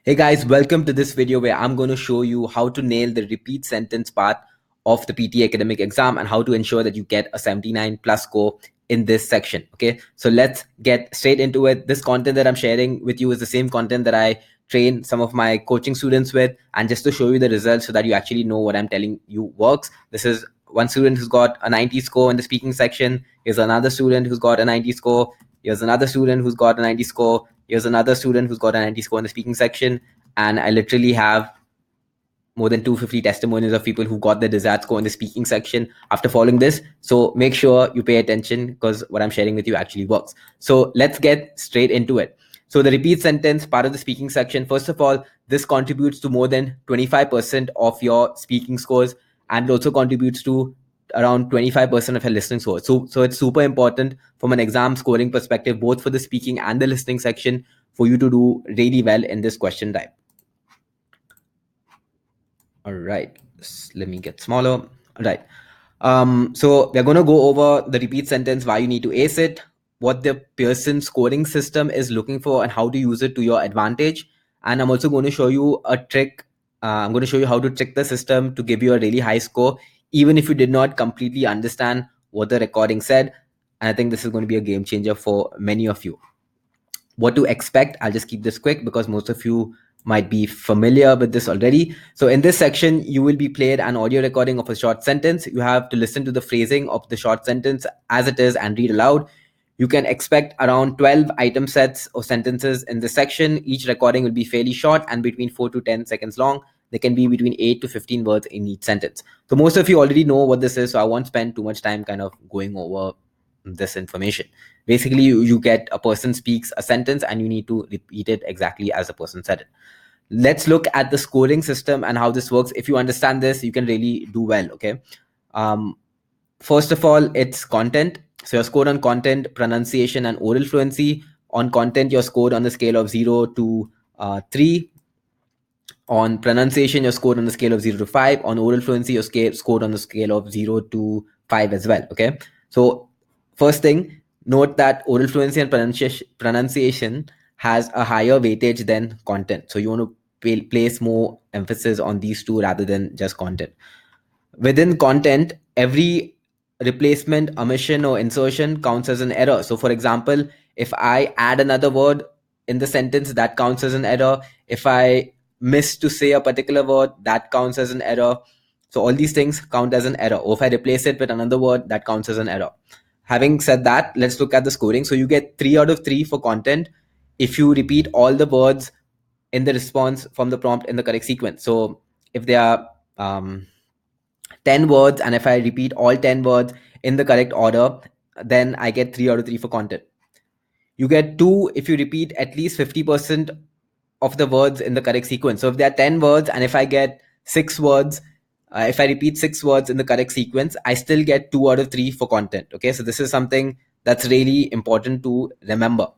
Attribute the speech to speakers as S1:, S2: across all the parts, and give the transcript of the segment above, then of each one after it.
S1: Hey guys, welcome to this video where I'm going to show you how to nail the repeat sentence part of the PTE academic exam and how to ensure that you get a 79 plus score in this section. Okay, so let's get straight into it. This content that I'm sharing with you is the same content that I train some of my coaching students with, and just to show you the results so that you actually know what I'm telling you works. This is one student who's got a 90 score in the speaking section. Here's another student who's got a 90 score. Here's another student who's got a 90 score. Here's another student who's got a 90 score in the speaking section. And I literally have more than 250 testimonials of people who got the desired score in the speaking section after following this. So make sure you pay attention because what I'm sharing with you actually works. So let's get straight into it. So the repeat sentence part of the speaking section, first of all, this contributes to more than 25% of your speaking scores, and it also contributes to around 25% of your listening scores. So it's super important from an exam scoring perspective, both for the speaking and the listening section, for you to do really well in this question type. All right, let me get smaller. All right. So we're going to go over the repeat sentence, why you need to ace it, what the Pearson scoring system is looking for, and how to use it to your advantage. And I'm also going to show you a trick. I'm going to show you how to trick the system to give you a really high score, even if you did not completely understand what the recording said. And I think this is going to be a game changer for many of you. What to expect, I'll just keep this quick because most of you might be familiar with this already. So in this section, you will be played an audio recording of a short sentence. You have to listen to the phrasing of the short sentence as it is and read aloud. You can expect around 12 item sets of sentences in this section. Each recording will be fairly short and between 4 to 10 seconds long. There can be between 8 to 15 words in each sentence. So most of you already know what this is, so I won't spend too much time kind of going over this information. Basically, you get a person speaks a sentence and you need to repeat it exactly as the person said it. Let's look at the scoring system and how this works. If you understand this, you can really do well. Okay. First of all, it's content. So you're scored on content, pronunciation, and oral fluency. On content, you're scored on the scale of 0 to 3. On pronunciation, you're scored on the scale of 0 to 5. On oral fluency, you're scored on the scale of 0 to 5 as well. Okay. So first thing, note that oral fluency and pronunciation has a higher weightage than content. So you want to place more emphasis on these two rather than just content. Within content, every replacement, omission, or insertion counts as an error. So for example, if I add another word in the sentence, that counts as an error. If I miss to say a particular word, that counts as an error. So all these things count as an error. Or if I replace it with another word, that counts as an error. Having said that, let's look at the scoring. So you get 3 out of 3 for content if you repeat all the words in the response from the prompt in the correct sequence. So if there are 10 words and if I repeat all 10 words in the correct order, then I get 3 out of 3 for content. You get 2 if you repeat at least 50% of the words in the correct sequence. So if there are 10 words and if I get 6 words, if I repeat 6 words in the correct sequence, I still get 2 out of 3 for content. Okay, so this is something that's really important to remember.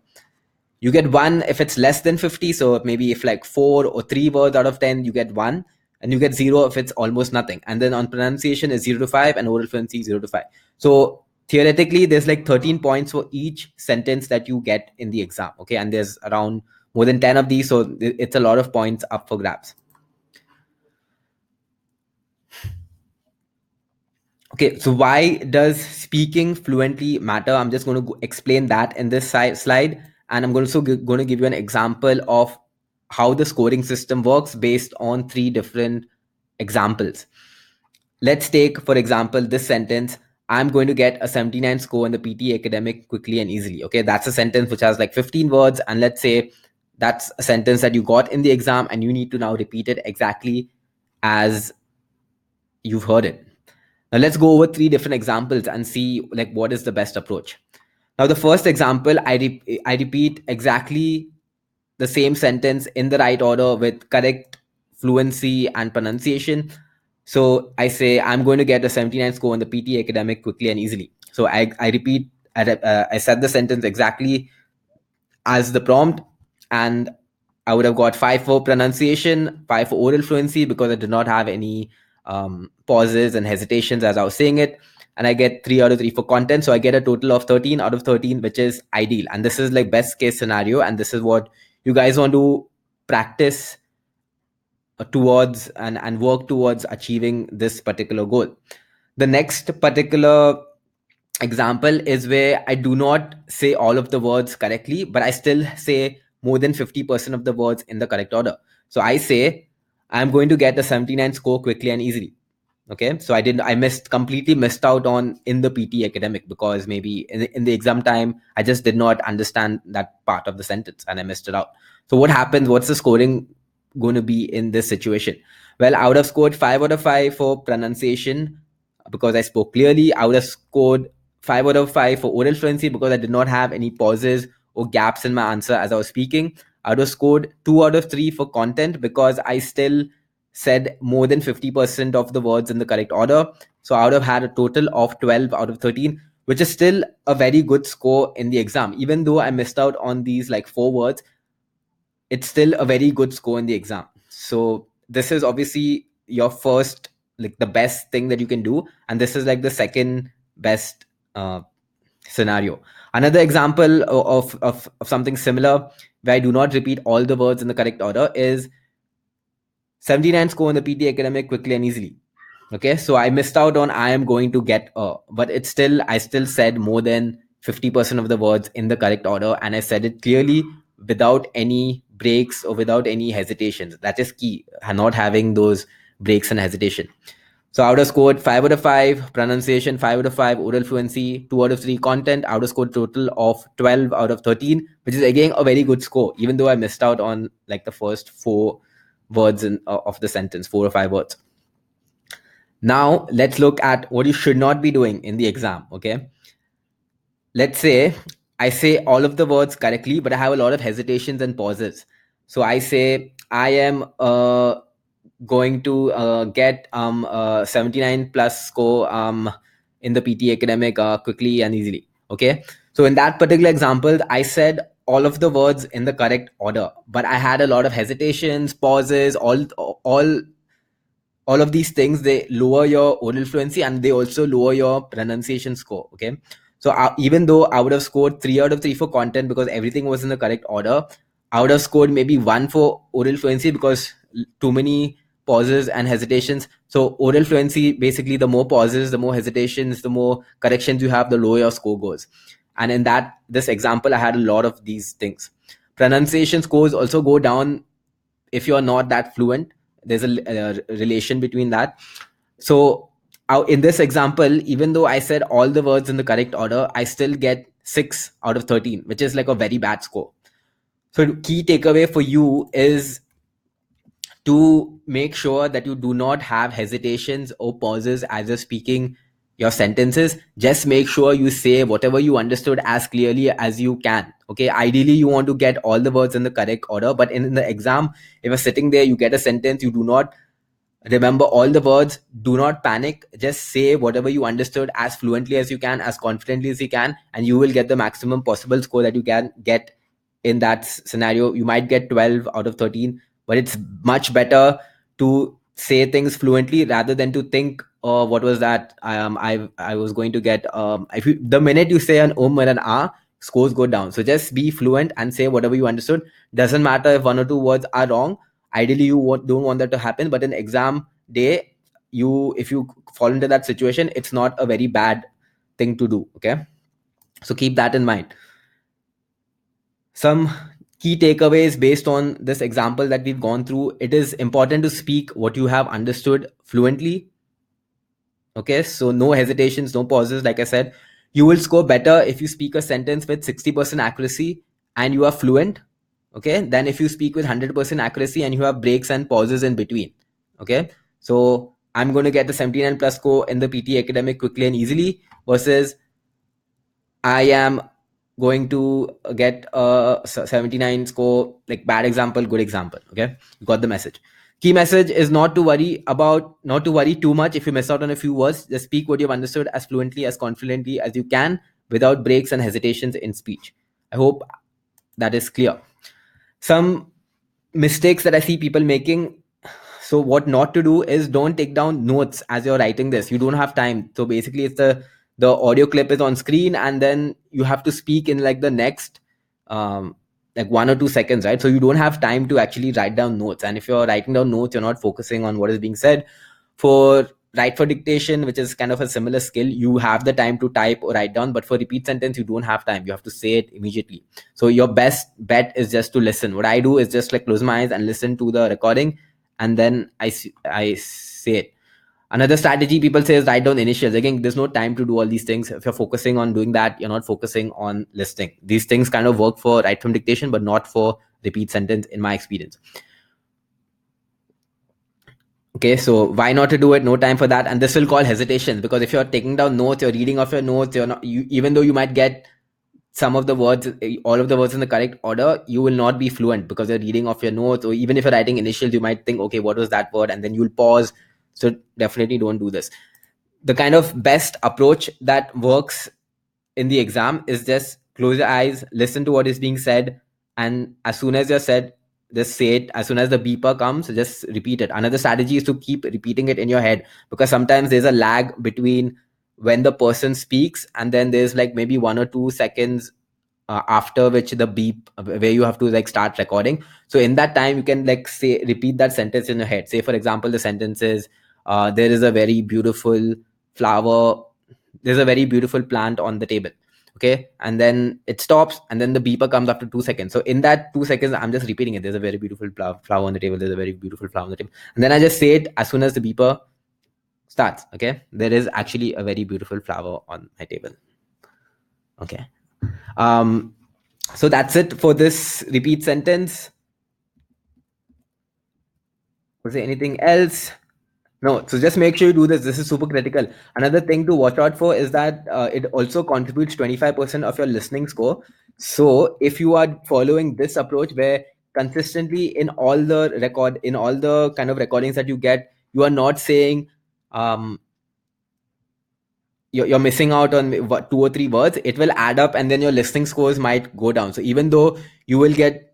S1: You get 1 if it's less than 50. So maybe if like 4 or 3 words out of 10, you get 1. And you get 0 if it's almost nothing. And then on pronunciation is 0 to 5 and oral fluency 0 to 5. So theoretically, there's like 13 points for each sentence that you get in the exam. Okay, and there's around more than 10 of these. So it's a lot of points up for grabs. Okay, so why does speaking fluently matter? I'm just going to explain that in this slide. And I'm also going to give you an example of how the scoring system works based on 3 different examples. Let's take, for example, this sentence. I'm going to get a 79 score in the PTE academic quickly and easily. Okay, that's a sentence which has like 15 words. And let's say that's a sentence that you got in the exam and you need to now repeat it exactly as you've heard it. Now let's go over 3 different examples and see like what is the best approach. Now the first example, I repeat exactly the same sentence in the right order with correct fluency and pronunciation. So I say I'm going to get a 79 score in the PTE academic quickly and easily. So I repeat, I said the sentence exactly as the prompt, and I would have got 5 for pronunciation, 5 for oral fluency because I did not have any pauses and hesitations as I was saying it. And I get 3 out of 3 for content. So I get a total of 13 out of 13, which is ideal. And this is like best case scenario. And this is what you guys want to practice towards and work towards achieving this particular goal. The next particular example is where I do not say all of the words correctly, but I still say more than 50% of the words in the correct order. So I say, I'm going to get a 79 score quickly and easily. Okay, so I completely missed out on in the PT academic, because maybe in the exam time I just did not understand that part of the sentence and I missed it out. So what happens, what's the scoring going to be in this situation? Well, I would have scored 5 out of 5 for pronunciation because I spoke clearly. I would have scored 5 out of 5 for oral fluency because I did not have any pauses or gaps in my answer as I was speaking. I would have scored 2 out of 3 for content because I still said more than 50% of the words in the correct order. So I would have had a total of 12 out of 13, which is still a very good score in the exam. Even though I missed out on these like 4 words, it's still a very good score in the exam. So this is obviously your first, like the best thing that you can do. And this is like the second best scenario. Another example of something similar where I do not repeat all the words in the correct order is 79 score in the PT academic quickly and easily. Okay, so I missed out on I am going to get a, but it's still, I still said more than 50% of the words in the correct order, and I said it clearly without any breaks or without any hesitations. That is key, not having those breaks and hesitation. So I would have scored 5 out of 5 pronunciation, 5 out of 5 oral fluency, 2 out of 3 content. I would have scored total of 12 out of 13, which is again a very good score, even though I missed out on like the first 4 words of the sentence, 4 or 5 words. Now let's look at what you should not be doing in the exam. Okay, let's say I say all of the words correctly, but I have a lot of hesitations and pauses. So I say I am going to get 79 plus score in the PT academic quickly and easily. Okay, so in that particular example, I said all of the words in the correct order, but I had a lot of hesitations, pauses, all of these things. They lower your oral fluency and they also lower your pronunciation score. Okay, so even though I would have scored 3 out of 3 for content because everything was in the correct order, I would have scored maybe 1 for oral fluency because too many pauses and hesitations. So oral fluency, basically the more pauses, the more hesitations, the more corrections you have, the lower your score goes. And in this example, I had a lot of these things. Pronunciation scores also go down if you're not that fluent. There's a relation between that. So in this example, even though I said all the words in the correct order, I still get 6 out of 13, which is like a very bad score. So key takeaway for you is to make sure that you do not have hesitations or pauses as you're speaking your sentences. Just make sure you say whatever you understood as clearly as you can. Okay, ideally you want to get all the words in the correct order, but in the exam, if you're sitting there, you get a sentence, you do not remember all the words, do not panic. Just say whatever you understood as fluently as you can, as confidently as you can, and you will get the maximum possible score that you can get in that scenario. You might get 12 out of 13, but it's much better to say things fluently rather than to think, oh, what was that? I was going to get if you, the minute you say an or an ah, scores go down. So just be fluent and say whatever you understood. Doesn't matter if 1 or 2 words are wrong. Ideally you don't want that to happen, but in exam day, if you fall into that situation, it's not a very bad thing to do. Okay, so keep that in mind. Some key takeaways based on this example that we've gone through: it is important to speak what you have understood fluently. Okay, so no hesitations, no pauses. Like I said, you will score better if you speak a sentence with 60% accuracy and you are fluent, okay, than if you speak with 100% accuracy and you have breaks and pauses in between. Okay, so I'm going to get the 79 plus score in the PT academic quickly and easily versus I am going to get a 79 score, like bad example, good example. Okay, you got the message. Key message is not to worry too much if you miss out on a few words. Just speak what you've understood as fluently, as confidently as you can without breaks and hesitations in speech. I hope that is clear. Some mistakes that I see people making. So what not to do is don't take down notes as you're writing this. You don't have time. So basically it's the audio clip is on screen and then you have to speak in like the next like 1 or 2 seconds, right? So you don't have time to actually write down notes. And if you're writing down notes, you're not focusing on what is being said. For write for dictation, which is kind of a similar skill, you have the time to type or write down. But for repeat sentence, you don't have time. You have to say it immediately. So your best bet is just to listen. What I do is just like close my eyes and listen to the recording, and then I say it. Another strategy people say is write down initials. Again, there's no time to do all these things. If you're focusing on doing that, you're not focusing on listening. These things kind of work for write from dictation, but not for repeat sentence in my experience. Okay, so why not to do it? No time for that. And this will call hesitation, because if you're taking down notes, you're reading off your notes, you're not, even though you might get some of the words, all of the words in the correct order, you will not be fluent because you're reading off your notes. Or even if you're writing initials, you might think, okay, what was that word? And then you'll pause. So definitely don't do this. The kind of best approach that works in the exam is just close your eyes, listen to what is being said, and as soon as you're said, just say it. As soon as the beeper comes, just repeat it. Another strategy is to keep repeating it in your head, because sometimes there's a lag between when the person speaks and then there's like maybe 1 or 2 seconds after which the beep, where you have to like start recording. So in that time you can like say, repeat that sentence in your head. Say for example, the sentence is there is a very beautiful flower, there's a very beautiful plant on the table. Okay, and then it stops, and then the beeper comes after 2 seconds. So in that 2 seconds, I'm just repeating it. There's a very beautiful flower on the table. There's a very beautiful flower on the table. And then I just say it as soon as the beeper starts. Okay, there is actually a very beautiful flower on my table. Okay. So that's it for this repeat sentence. Was there anything else? No, so just make sure you do this. This is super critical. Another thing to watch out for is that it also contributes 25% of your listening score. So if you are following this approach where consistently in all the kind of recordings that you get, you are not saying you're missing out on 2 or 3 words, it will add up and then your listening scores might go down. So even though you will get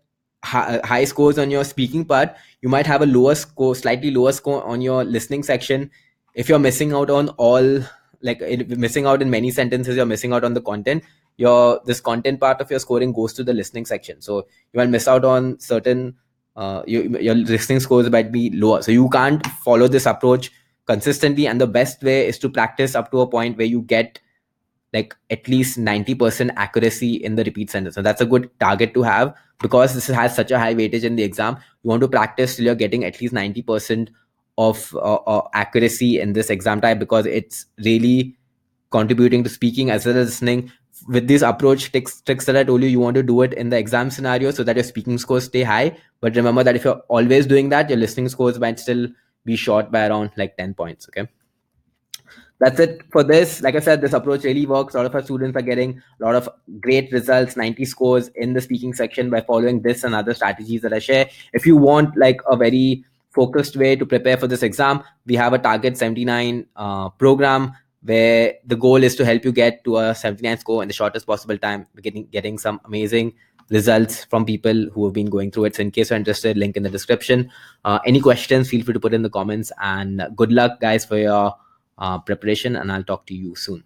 S1: high scores on your speaking part, you might have a slightly lower score on your listening section. If you're missing out on missing out in many sentences, you're missing out on the content. This content part of your scoring goes to the listening section. So you might miss out on certain, your listening scores might be lower. So you can't follow this approach consistently, and the best way is to practice up to a point where you get like at least 90% accuracy in the repeat sentence. And that's a good target to have, because this has such a high weightage in the exam. You want to practice till you're getting at least 90% of accuracy in this exam type, because it's really contributing to speaking as well as listening. With this approach tricks that I told you, you want to do it in the exam scenario so that your speaking scores stay high. But remember that if you're always doing that, your listening scores might still be short by around like 10 points. Okay, that's it for this. Like I said, this approach really works. A lot of our students are getting a lot of great results, 90 scores in the speaking section by following this and other strategies that I share. If you want like a very focused way to prepare for this exam, we have a Target 79 program where the goal is to help you get to a 79 score in the shortest possible time. We're getting some amazing results from people who have been going through it. So in case you're interested, link in the description. Any questions, feel free to put in the comments, and good luck guys for your preparation, and I'll talk to you soon.